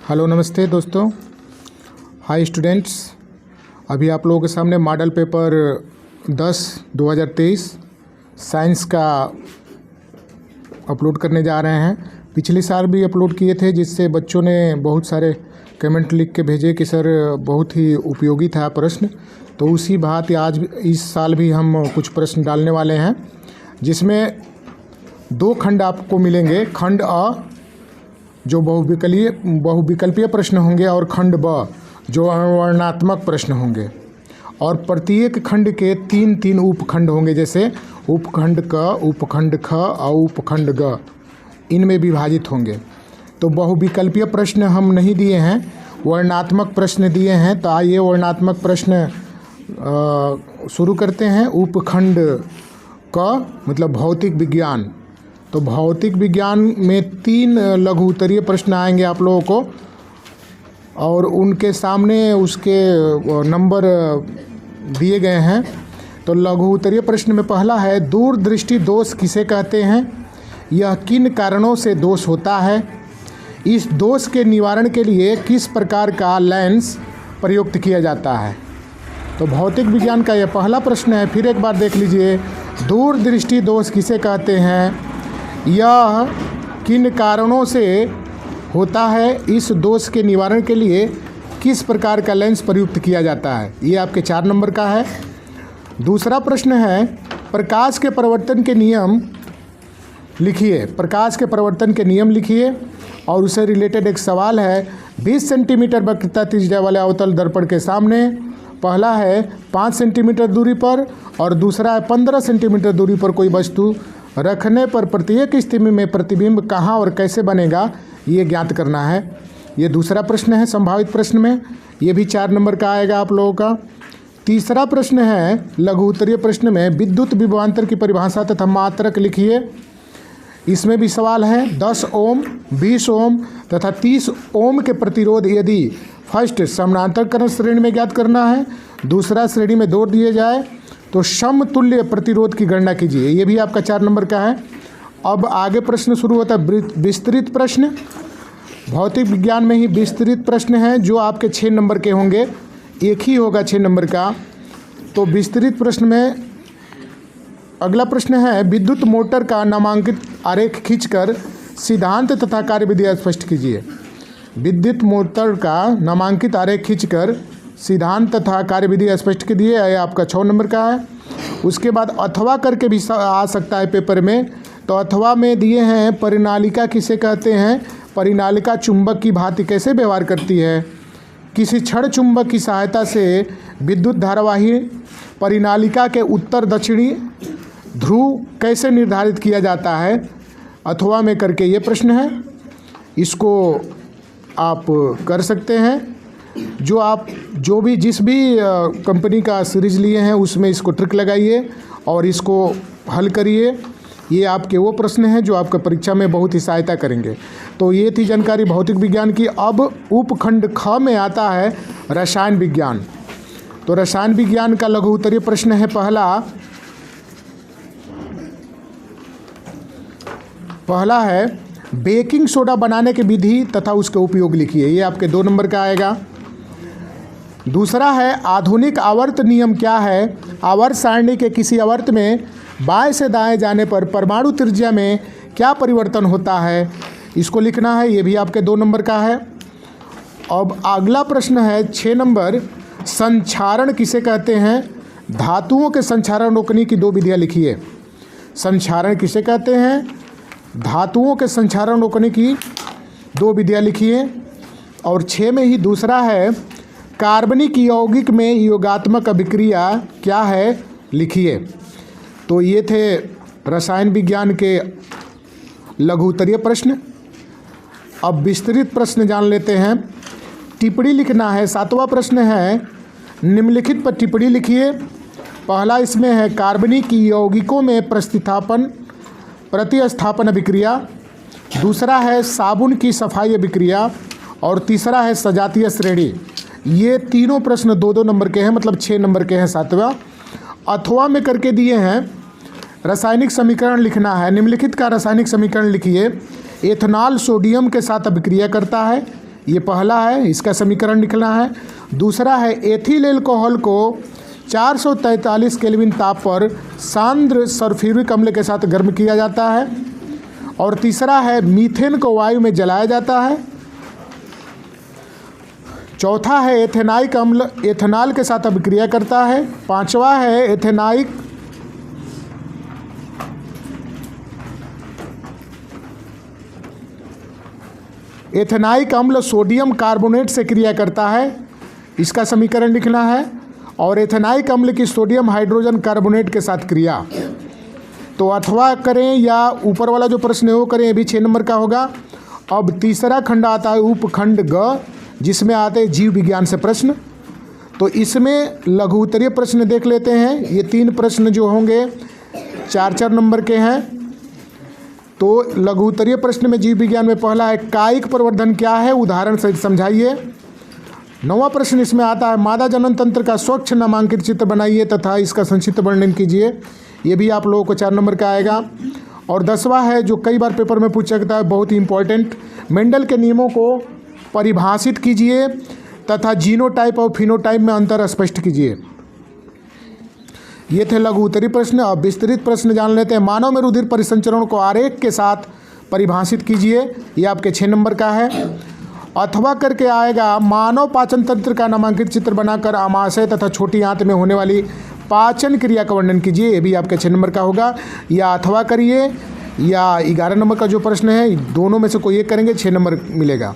Hello नमस्ते दोस्तों। Hi students, अभी आप लोगों के सामने मॉडल पेपर 10/2023 साइंस का अपलोड करने जा रहे हैं। पिछले साल भी अपलोड किए थे, जिससे बच्चों ने बहुत सारे कमेंट लिख के भेजे कि सर बहुत ही उपयोगी था प्रश्न। तो उसी भांति आज इस साल भी हम कुछ प्रश्न डालने वाले हैं, जिसमें 2 खंड आपको मिलेंगे। खंड अ जो बहुविकल्पीय प्रश्न होंगे और खंड ब जो वर्णनात्मक प्रश्न होंगे। और प्रत्येक खंड के 3-3 उपखंड होंगे, जैसे उपखंड क, उपखंड ख और उपखंड ग, इनमें विभाजित होंगे। तो बहुविकल्पीय प्रश्न हम नहीं दिए हैं, वर्णनात्मक प्रश्न दिए हैं। तो आइए वर्णनात्मक प्रश्न शुरू करते हैं। उपखंड क मतलब भौतिक विज्ञान। तो भौतिक विज्ञान में 3 लघु उत्तरीय प्रश्न आएंगे आप लोगों को, और उनके सामने उसके नंबर दिए गए हैं। तो लघु उत्तरीय प्रश्न में पहला है, दूरदृष्टि दोष किसे कहते हैं? यह किन कारणों से दोष होता है? इस दोष के निवारण के लिए किस प्रकार का लेंस प्रयुक्त किया जाता है? तो भौतिक विज्ञान का यह पहला प्रश्न है। फिर एक बार देख लीजिए, दूरदृष्टि दोष किसे कहते हैं? यह किन कारणों से होता है? इस दोष के निवारण के लिए किस प्रकार का लेंस प्रयुक्त किया जाता है? ये आपके 4 नंबर का है। दूसरा प्रश्न है, प्रकाश के परिवर्तन के नियम लिखिए। प्रकाश के परिवर्तन के नियम लिखिए। और उससे रिलेटेड एक सवाल है, 20 सेंटीमीटर वक्रता त्रिज्या वाले अवतल दर्पण के सामने पहला है 5 सेंटीमीटर दूरी पर और दूसरा है 15 सेंटीमीटर दूरी पर कोई वस्तु रखने पर प्रत्येक स्थिति में प्रतिबिंब कहाँ और कैसे बनेगा, ये ज्ञात करना है। ये दूसरा प्रश्न है संभावित प्रश्न में, ये भी 4 नंबर का आएगा आप लोगों का। तीसरा प्रश्न है लघु उत्तरीय प्रश्न में, विद्युत विभवांतर की परिभाषा तथा मात्रक लिखिए। इसमें भी सवाल है, 10 ओम, 20 ओम तथा 30 ओम के प्रतिरोध यदि फर्स्ट समानांतरकरण श्रेणी में ज्ञात करना है, दूसरा श्रेणी में जोड़ दिए जाए तो समतुल्य प्रतिरोध की गणना कीजिए। ये भी आपका 4 नंबर का है। अब आगे प्रश्न शुरू होता है विस्तृत प्रश्न। भौतिक विज्ञान में ही विस्तृत प्रश्न है, जो आपके 6 नंबर के होंगे, एक ही होगा 6 नंबर का। तो विस्तृत प्रश्न में अगला प्रश्न है, विद्युत मोटर का नामांकित आरेख खींचकर सिद्धांत तथा कार्यविधि स्पष्ट कीजिए। विद्युत मोटर का नामांकित आरेख खींचकर सिद्धांत तथा कार्यविधि स्पष्ट कीजिए, यह आपका 6 नंबर का है। उसके बाद अथवा करके भी आ सकता है पेपर में। तो अथवा में दिए हैं, परिनालिका किसे कहते हैं? परिनालिका चुंबक की भांति कैसे व्यवहार करती है? किसी क्षण चुंबक की सहायता से विद्युत धारावाही परिनालिका के उत्तर दक्षिणी ध्रुव कैसे निर्धारित किया जाता है? अथवा में करके ये प्रश्न है, इसको आप कर सकते हैं। जिस भी कंपनी का सीरीज लिए हैं उसमें इसको ट्रिक लगाइए और इसको हल करिए। ये आपके वो प्रश्न हैं जो आपका परीक्षा में बहुत ही सहायता करेंगे। तो ये थी जानकारी भौतिक विज्ञान की। अब उपखंड ख में आता है रसायन विज्ञान। तो रसायन विज्ञान का लघु उत्तरीय प्रश्न है पहला है, बेकिंग सोडा बनाने की विधि तथा उसके उपयोग लिखिए। ये आपके 2 नंबर का आएगा। दूसरा है, आधुनिक आवर्त नियम क्या है? आवर्त सारणी के किसी आवर्त में बाएं से दाएं जाने पर परमाणु त्रिज्या में क्या परिवर्तन होता है? इसको लिखना है। ये भी आपके 2 नंबर का है। अब अगला प्रश्न है 6 नंबर, संक्षारण किसे कहते हैं? धातुओं के संक्षारण रोकने की 2 विधियाँ लिखिए। संक्षारण किसे कहते हैं? धातुओं के संक्षारण रोकने की 2 विधियाँ लिखिए। और 6 में ही दूसरा है, कार्बनिक यौगिक में योगात्मक अभिक्रिया क्या है? लिखिए। तो ये थे रसायन विज्ञान के लघु उत्तरीय प्रश्न। अब विस्तृत प्रश्न जान लेते हैं। टिप्पणी लिखना है। 7वां प्रश्न है, निम्नलिखित पर टिप्पणी लिखिए। पहला इसमें है, कार्बनिक यौगिकों में प्रतिस्थापन अभिक्रिया। दूसरा है, साबुन की सफाई अभिक्रिया। और तीसरा है, सजातीय श्रेणी। ये तीनों प्रश्न 2-2 नंबर के हैं, मतलब 6 नंबर के हैं 7वां। अथवा में करके दिए हैं, रासायनिक समीकरण लिखना है। निम्नलिखित का रासायनिक समीकरण लिखिए। एथनॉल सोडियम के साथ अभिक्रिया करता है, ये पहला है, इसका समीकरण लिखना है। दूसरा है एथिल एल्कोहल को 443 केल्विन ताप पर सांद्र सल्फ्यूरिक अम्ल के साथ गर्म किया जाता है। और तीसरा है मीथेन को वायु में जलाया जाता है। चौथा है एथेनाइक अम्ल एथेनॉल के साथ अभिक्रिया करता है। पांचवा है एथेनाइक अम्ल सोडियम कार्बोनेट से क्रिया करता है, इसका समीकरण लिखना है। और एथेनाइक अम्ल की सोडियम हाइड्रोजन कार्बोनेट के साथ क्रिया, तो अथवा करें या ऊपर वाला जो प्रश्न है वो करें, ये भी 6 नंबर का होगा। अब तीसरा खंड आता है उपखंड ग, जिसमें आते हैं जीव विज्ञान से प्रश्न। तो इसमें लघु उत्तरीय प्रश्न देख लेते हैं। ये 3 प्रश्न जो होंगे 4-4 नंबर के हैं। तो लघु उत्तरीय प्रश्न में जीव विज्ञान में पहला है कायिक प्रवर्धन क्या है, उदाहरण सहित समझाइए। 9वां प्रश्न इसमें आता है मादा जनन तंत्र का स्वच्छ नामांकित चित्र बनाइए तथा इसका संक्षिप्त वर्णन कीजिए। ये भी आप लोगों को 4 नंबर का आएगा। और 10वां है जो कई बार पेपर में पूछा जाता है, बहुत ही इंपॉर्टेंट, मेंडल के नियमों को परिभाषित कीजिए तथा जीनोटाइप और फिनोटाइप में अंतर स्पष्ट कीजिए। ये थे लघु उत्तरीय प्रश्न। अब विस्तृत प्रश्न जान लेते हैं। मानव में रुधिर परिसंचरण को आरेख के साथ परिभाषित कीजिए, ये आपके 6 नंबर का है। अथवा करके आएगा मानव पाचन तंत्र का नामांकित चित्र बनाकर आमाशय तथा छोटी आंत में होने वाली पाचन क्रिया का वर्णन कीजिए, ये भी आपके 6 नंबर का होगा। या अथवा करिए या 11 नंबर का जो प्रश्न है, दोनों में से कोई एक करेंगे, 6 नंबर मिलेगा।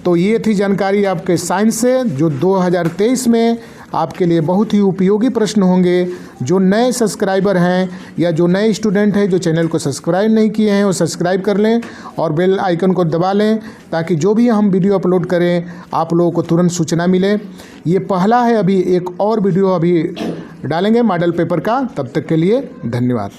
तो ये थी जानकारी आपके साइंस से, जो 2023 में आपके लिए बहुत ही उपयोगी प्रश्न होंगे। जो नए सब्सक्राइबर हैं या जो नए स्टूडेंट हैं जो चैनल को सब्सक्राइब नहीं किए हैं वो सब्सक्राइब कर लें और बेल आइकन को दबा लें, ताकि जो भी हम वीडियो अपलोड करें आप लोगों को तुरंत सूचना मिले। ये पहला है, अभी एक और वीडियो अभी डालेंगे मॉडल पेपर का। तब तक के लिए धन्यवाद।